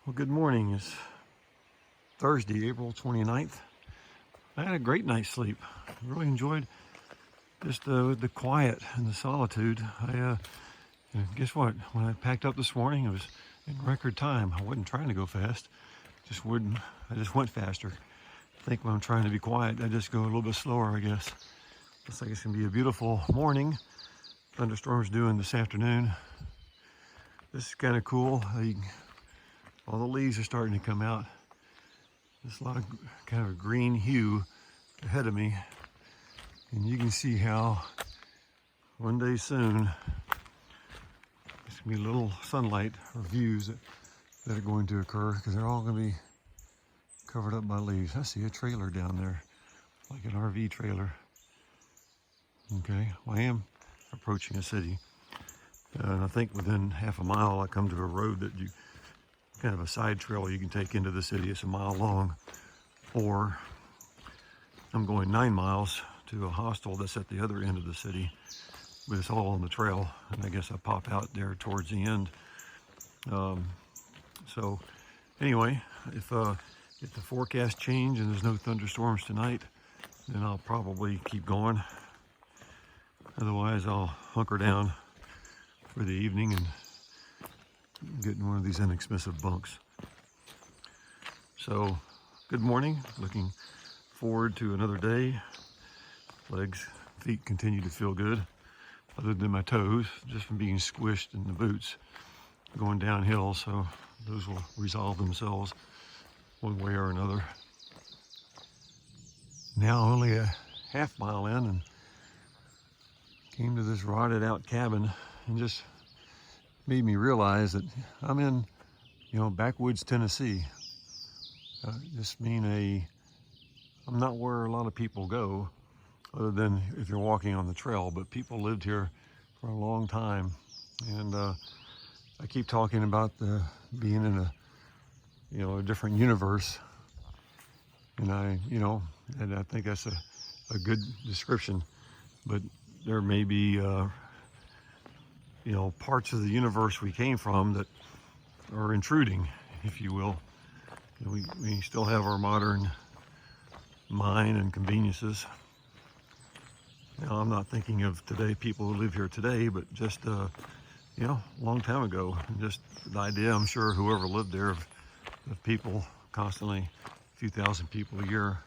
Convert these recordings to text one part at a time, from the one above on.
Well, good morning. It's Thursday, April 29th. I had a great night's sleep. Really enjoyed just the quiet and the solitude. Guess what? When I packed up this morning, it was in record time. I wasn't trying to go fast. Just wouldn't. I just went faster. I think when I'm trying to be quiet, I just go a little bit slower, I guess. Looks like it's going to be a beautiful morning. Thunderstorms due in this afternoon. This is kind of cool. All the leaves are starting to come out. There's a lot of kind of a green hue ahead of me. And you can see how one day soon, there's going to be little sunlight or views that are going to occur because they're all going to be covered up by leaves. I see a trailer down there, like an RV trailer. Okay, well, I am approaching a city. And I think within half a mile I come to a road that kind of a side trail you can take into the city. It's a mile long. Or I'm going 9 miles to a hostel that's at the other end of the city, but it's all on the trail, and I guess I pop out there towards the end. So anyway, if the forecast change and there's no thunderstorms tonight, then I'll probably keep going. Otherwise, I'll hunker down for the evening and get in one of these inexpensive bunks. So, good morning. Looking forward to another day. Legs, feet continue to feel good, other than my toes, just from being squished in the boots going downhill. So those will resolve themselves one way or another. Now only a half mile in and came to this rotted out cabin, and just made me realize that I'm in, backwoods Tennessee. I'm not where a lot of people go, other than if you're walking on the trail, but people lived here for a long time. And I keep talking about being in a different universe. And I think that's a good description, but there may be, parts of the universe we came from that are intruding, if you will. We still have our modern mind and conveniences. Now, I'm not thinking of people who live here today, but just, a long time ago. And just the idea, I'm sure whoever lived there, of people constantly, a few thousand people a year,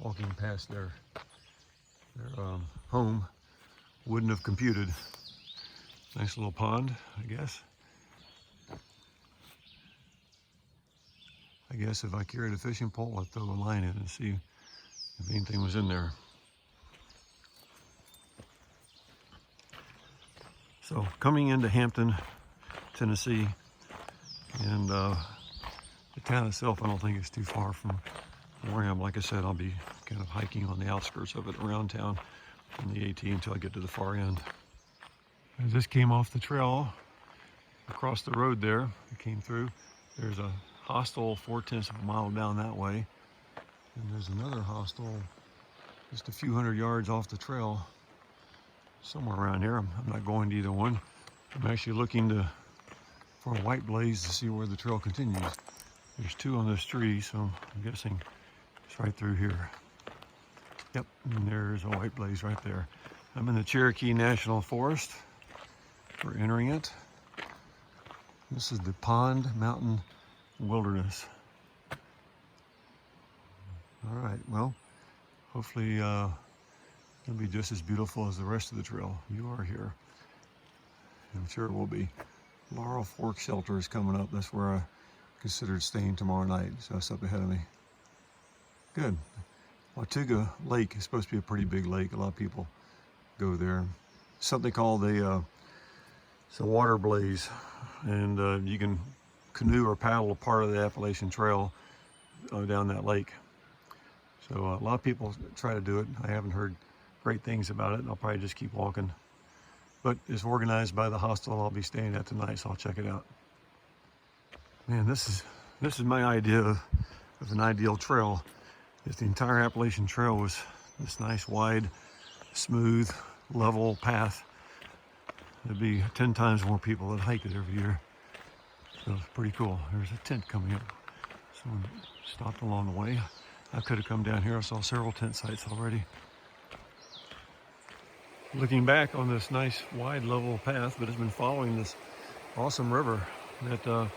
walking past their home, wouldn't have computed. Nice little pond, I guess. I guess if I carried a fishing pole, I'd throw a line in and see if anything was in there. So coming into Hampton, Tennessee, and the town itself, I don't think it's too far from where I am. Like I said, I'll be kind of hiking on the outskirts of it around town on the AT until I get to the far end. I just came off the trail across the road there. I came through. There's a hostel 4/10 of a mile down that way. And there's another hostel just a few hundred yards off the trail, somewhere around here. I'm not going to either one. I'm actually looking for a white blaze to see where the trail continues. There's two on this tree, so I'm guessing it's right through here. Yep, and there's a white blaze right there. I'm in the Cherokee National Forest. We're entering it. This is the Pond Mountain Wilderness. All right, well, hopefully it'll be just as beautiful as the rest of the trail. You are here. I'm sure it will be. Laurel Fork Shelter is coming up. That's where I considered staying tomorrow night, so that's up ahead of me. Good. Watauga Lake is supposed to be a pretty big lake. A lot of people go there. Something called it's a water blaze, and you can canoe or paddle a part of the Appalachian Trail down that lake. So a lot of people try to do it. I haven't heard great things about it. I'll probably just keep walking. But it's organized by the hostel I'll be staying at tonight, so I'll check it out. Man, this is my idea of an ideal trail. If the entire Appalachian Trail was this nice, wide, smooth, level path, there'd be 10 times more people that hike it every year. So it's pretty cool. There's a tent coming up. Someone stopped along the way. I could have come down here. I saw several tent sites already. Looking back on this nice wide level path, but it's been following this awesome river that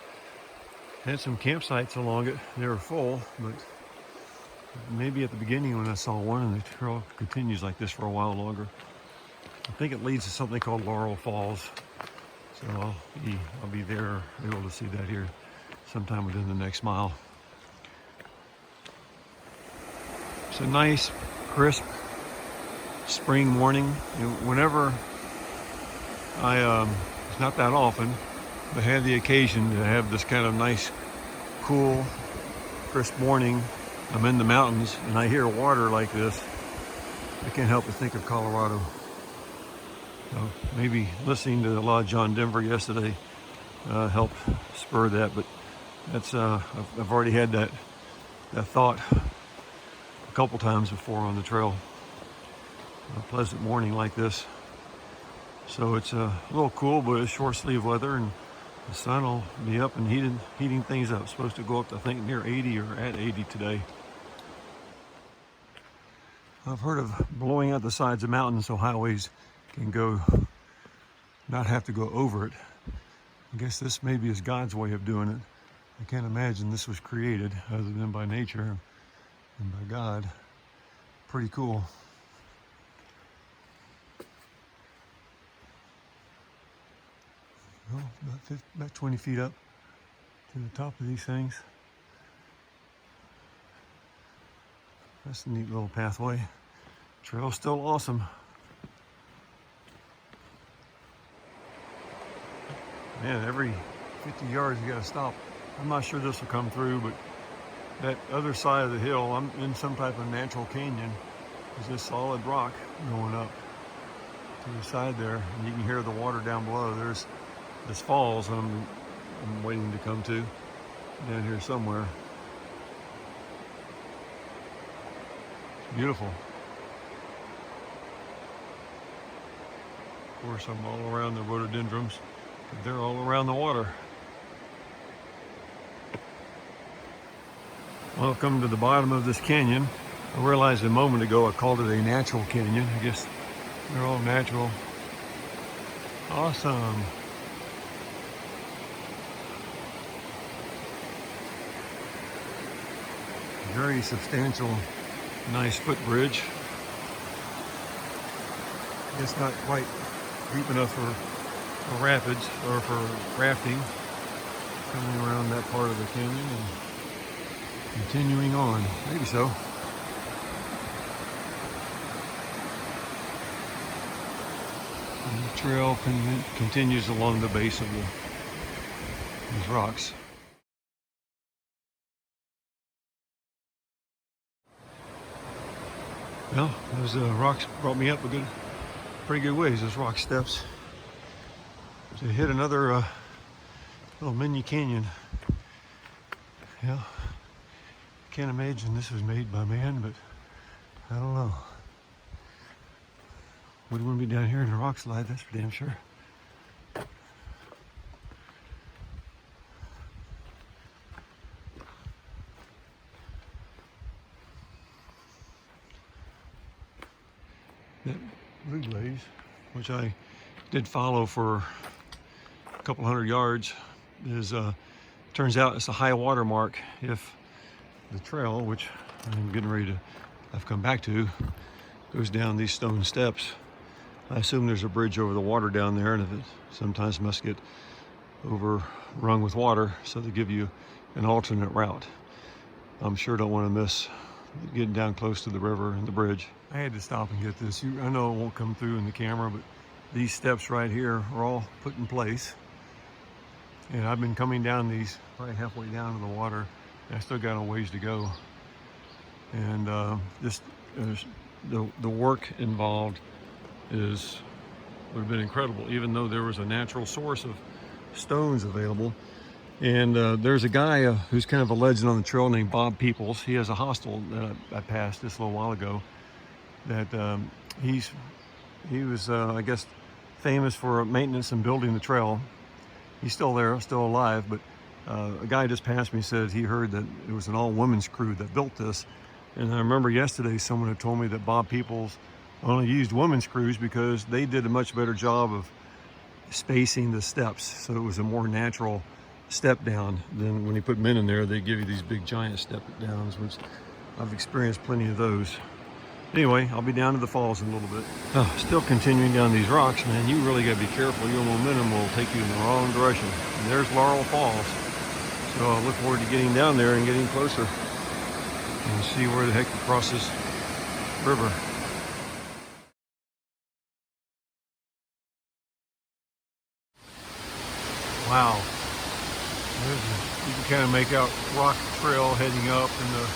had some campsites along it. They were full, but maybe at the beginning when I saw one, and the trail continues like this for a while longer. I think it leads to something called Laurel Falls. So I'll be there, able to see that here sometime within the next mile. It's a nice, crisp spring morning. Whenever it's not that often, but had the occasion to have this kind of nice, cool, crisp morning, I'm in the mountains and I hear water like this, I can't help but think of Colorado. So maybe listening to a lot of John Denver yesterday helped spur that, but that's I've already had that thought a couple times before on the trail. A pleasant morning like this. So it's a little cool, but it's short sleeve weather, and the sun will be up and heating things up. It's supposed to go up to, I think, near 80 or at 80 today. I've heard of blowing out the sides of mountains so highways can not have to go over it. I guess this maybe is God's way of doing it. I can't imagine this was created other than by nature and by God. Pretty cool. Well, about 20 feet up to the top of these things. That's a neat little pathway. Trail's still awesome. Man, every 50 yards you gotta stop. I'm not sure this will come through, but that other side of the hill, I'm in some type of natural canyon. There's this solid rock going up to the side there, and you can hear the water down below. There's this falls I'm waiting to come to down here somewhere. It's beautiful. Of course, I'm all around the rhododendrons, but they're all around the water. Well, I've come to the bottom of this canyon. I realized a moment ago I called it a natural canyon. I guess they're all natural. Awesome. Very substantial, nice footbridge. It's not quite deep enough for rapids or for rafting. Coming around that part of the canyon and continuing on. Maybe so. And the trail continues along the base of these rocks. Well, those rocks brought me up pretty good ways, those rock steps. To hit another little mini canyon. Yeah, can't imagine this was made by man, but I don't know. Wouldn't want to be down here in the rock slide, that's for damn sure. That blue blaze, which I did follow for a couple hundred yards, is turns out it's a high water mark if the trail, which I'm getting ready to, I've come back to, goes down these stone steps. I assume there's a bridge over the water down there, and if it sometimes must get overrun with water, so they give you an alternate route. I'm sure don't want to miss getting down close to the river and the bridge. I had to stop and get this. I know it won't come through in the camera, but these steps right here are all put in place. And I've been coming down these probably halfway down to the water. And I still got a ways to go. And just the work involved would have been incredible, even though there was a natural source of stones available. And there's a guy who's kind of a legend on the trail named Bob Peoples. He has a hostel that I passed just a little while ago. That he was, I guess, famous for maintenance and building the trail. He's still there, still alive, but A guy just passed me said he heard that it was an all-women's crew that built this. And I remember yesterday someone had told me that Bob Peoples only used women's crews because they did a much better job of spacing the steps. So it was a more natural step down than when he put men in there. They give you these big giant step downs, which I've experienced plenty of those. Anyway, I'll be down to the falls in a little bit. Oh, still continuing down these rocks, man. You really got to be careful. Your momentum will take you in the wrong direction. And there's Laurel Falls. So I look forward to getting down there and getting closer and see where the heck you cross this river. Wow. You can kind of make out rock trail heading up, and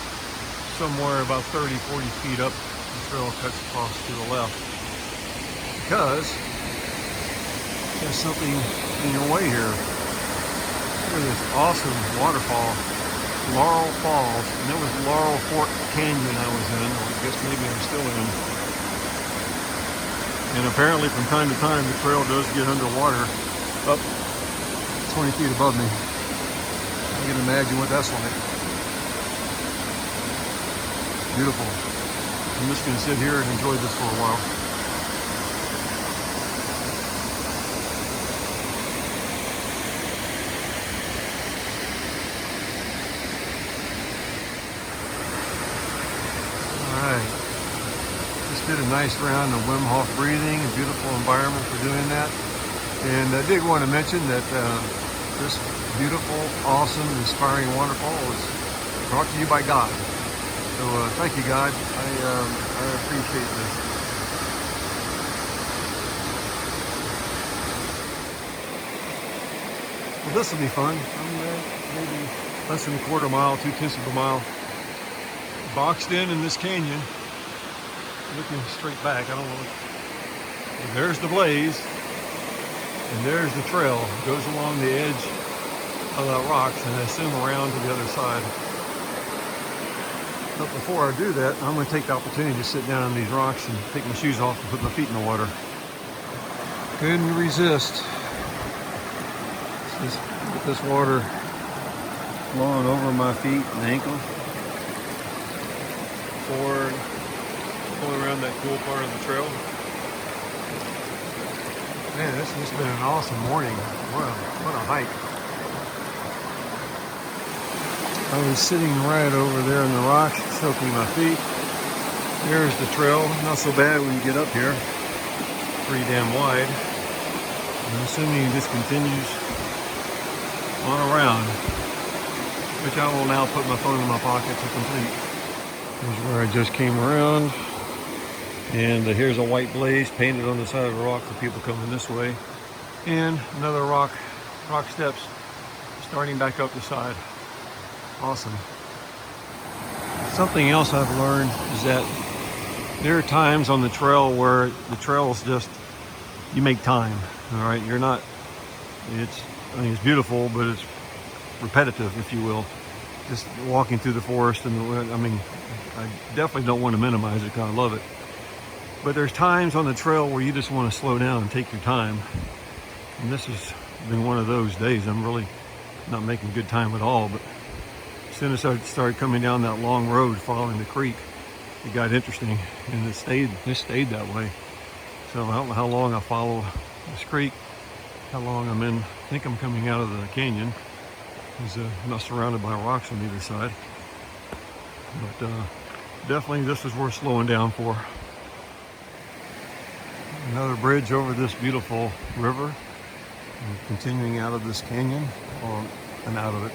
somewhere about 30, 40 feet up, the trail cuts across to the left. Because there's something in your way here. Look at this awesome waterfall, Laurel Falls, and that was Laurel Fork Canyon I was in, or I guess maybe I'm still in. And apparently from time to time the trail does get underwater, up 20 feet above me. I can imagine what that's like. Beautiful. I'm just going to sit here and enjoy this for a while. Did a nice round of Wim Hof breathing, a beautiful environment for doing that. And I did want to mention that this beautiful, awesome, inspiring waterfall is brought to you by God. So thank you, God. I appreciate this. Well, this will be fun. I'm maybe less than a quarter mile, 2/10 of a mile, boxed in this canyon. Looking straight back, I don't know. There's the blaze, and there's the trail. It goes along the edge of the rocks, and I assume around to the other side. But before I do that, I'm going to take the opportunity to sit down on these rocks and take my shoes off and put my feet in the water. Couldn't resist. Just get this water flowing over my feet and ankles. Forward. Going around that cool part of the trail. Man, this has been an awesome morning. What a hike. I was sitting right over there in the rocks, soaking my feet. There's the trail. Not so bad when you get up here. Pretty damn wide. I'm assuming it just continues on around, which I will now put my phone in my pocket to complete. Here's where I just came around. And here's a white blaze painted on the side of the rock for people coming this way. And another rock steps starting back up the side. Awesome. Something else I've learned is that there are times on the trail where the trail is just, you make time, all right? You're not, I mean, it's beautiful, but it's repetitive, if you will. Just walking through the forest, and I mean, I definitely don't want to minimize it because I love it. But there's times on the trail where you just want to slow down and take your time. And this has been one of those days. I'm really not making good time at all, but as soon as I started coming down that long road following the creek, it got interesting, and it stayed that way. So I don't know how long I follow this creek, how long I'm in. I think I'm coming out of the canyon. I'm not surrounded by rocks on either side. But definitely this is worth slowing down for. Another bridge over this beautiful river, and continuing out of this canyon, and out of it.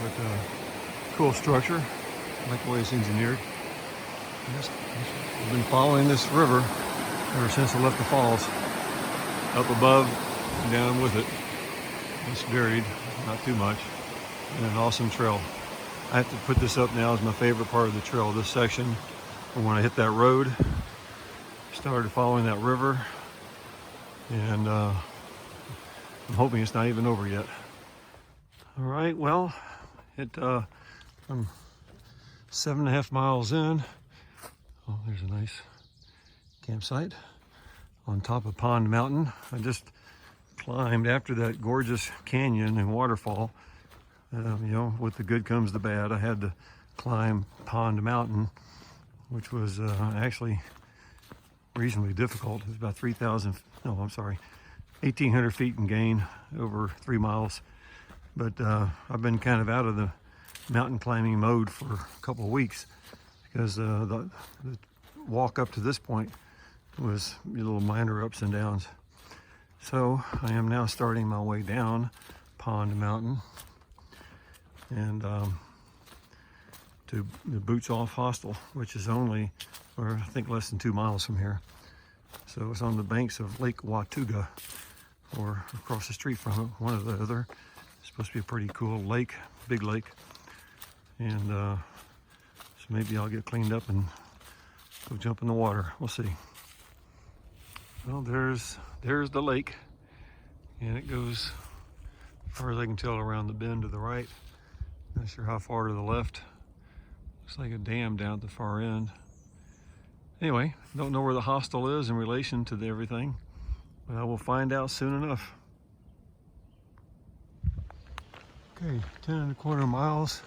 But cool structure, I like the way it's engineered. I've been following this river ever since I left the falls. Up above and down with it. It's varied, not too much, and an awesome trail. I have to put this up now as my favorite part of the trail, this section. And when I hit that road, started following that river, and I'm hoping it's not even over yet. All right, well, I'm 7.5 miles in. Oh, there's a nice campsite on top of Pond Mountain. I just climbed after that gorgeous canyon and waterfall. You know, with the good comes the bad. I had to climb Pond Mountain, which was actually reasonably difficult. It was about 1,800 feet in gain over 3 miles. But I've been kind of out of the mountain climbing mode for a couple of weeks because the walk up to this point was little minor ups and downs. So I am now starting my way down Pond Mountain and to the Boots Off Hostel, which is only, or I think less than 2 miles from here. So it's on the banks of Lake Watuga, or across the street from it, one or the other. It's supposed to be a pretty cool lake, big lake. And so maybe I'll get cleaned up and go jump in the water. We'll see. Well, there's the lake, and it goes, as far as I can tell, around the bend to the right. Not sure how far to the left. Looks like a dam down at the far end. Anyway, don't know where the hostel is in relation to everything, but I will find out soon enough. Okay, 10.25 miles.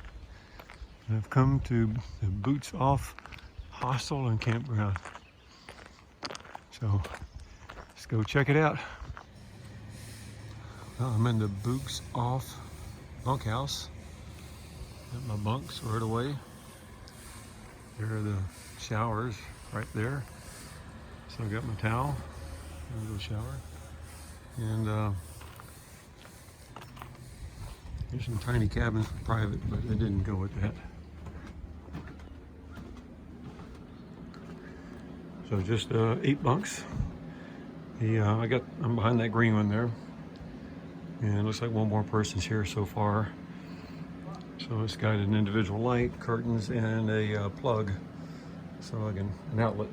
And I've come to the Boots Off Hostel and Campground. So let's go check it out. Well, I'm in the Boots Off bunkhouse. Got my bunks squared away. There are the showers right there. So I got my towel. I'm gonna go shower. And here's some tiny cabins for private, but they didn't go with that. So just 8 bunks. I'm behind that green one there. And it looks like one more person's here so far. So it's got an individual light, curtains, and a plug. So an outlet.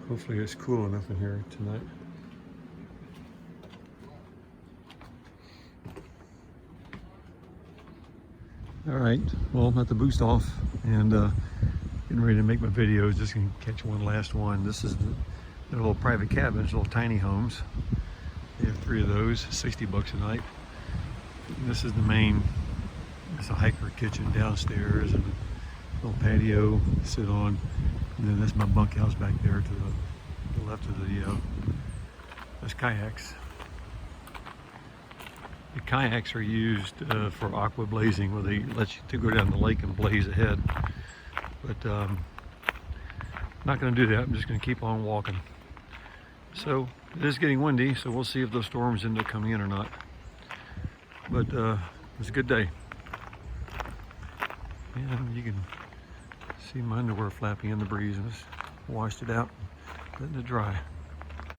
Hopefully it's cool enough in here tonight. All right, well, I'm at the Boots Off and getting ready to make my videos. Just gonna catch one last one. This is the little private cabins, little tiny homes. They have 3 of those, $60 a night. And this is the main. It's a hiker kitchen downstairs and a little patio to sit on. And then that's my bunkhouse back there to the left of the, there's kayaks. The kayaks are used for aqua blazing, where they let you to go down the lake and blaze ahead. But I'm not going to do that. I'm just going to keep on walking. So it is getting windy, so we'll see if those storms end up coming in or not. But it's a good day. And you can see my underwear flapping in the breeze, and just washed it out, letting it dry.